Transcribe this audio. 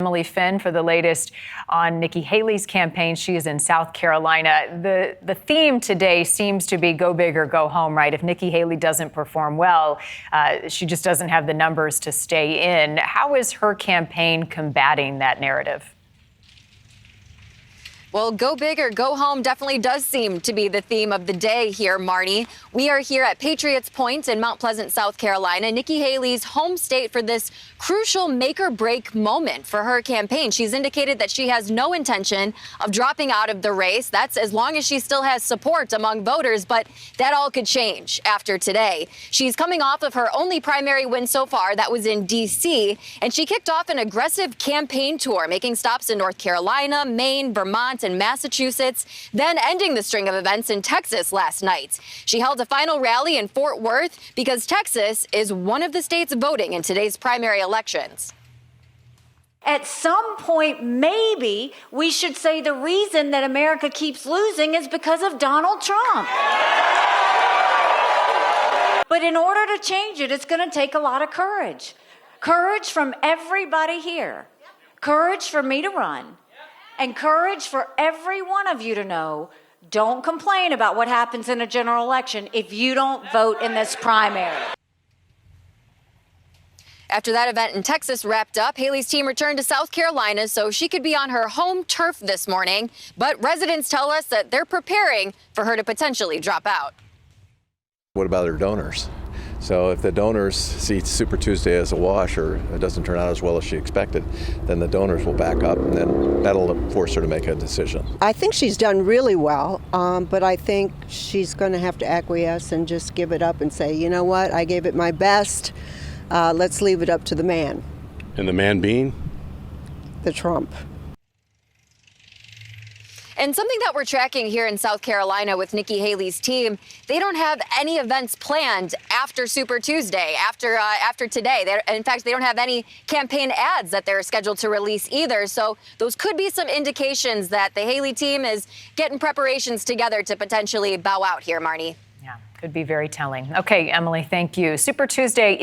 Emily Finn for the latest on Nikki Haley's campaign. She is in South Carolina. The theme today seems to be go big or go home, right? If Nikki Haley doesn't perform well, she just doesn't have the numbers to stay in. How is her campaign combating that narrative? Well, go big or go home definitely does seem to be the theme of the day here, Marnie. We are here at Patriots Point in Mount Pleasant, South Carolina, Nikki Haley's home state for this crucial make or break moment for her campaign. She's indicated that she has no intention of dropping out of the race. That's as long as she still has support among voters, but that all could change after today. She's coming off of her only primary win so far. That was in D.C., and she kicked off an aggressive campaign tour, making stops in North Carolina, Maine, Vermont, and Massachusetts, then ending the string of events in Texas last night. She held a final rally in Fort Worth because Texas is one of the states voting in today's primary elections. At some point, maybe we should say the reason that America keeps losing is because of Donald Trump. But in order to change it, it's going to take a lot of courage. Courage from everybody here. Courage for me to run. And courage for every one of you to know, don't complain about what happens in a general election if you don't vote in this primary. After that event in Texas wrapped up, Haley's team returned to South Carolina so she could be on her home turf this morning. But residents tell us that they're preparing for her to potentially drop out. What about her donors? So if the donors see Super Tuesday as a wash or it doesn't turn out as well as she expected, then the donors will back up and then that'll force her to make a decision. I think she's done really well, but I think she's going to have to acquiesce and just give it up and say, you know what, I gave it my best. Let's leave it up to the man. And the man being? The Trump. And something that we're tracking here in South Carolina with Nikki Haley's team, they don't have any events planned after Super Tuesday, after today. In fact, they don't have any campaign ads that they're scheduled to release either. So those could be some indications that the Haley team is getting preparations together to potentially bow out here, Marnie. Yeah, could be very telling. Okay, Emily, thank you. Super Tuesday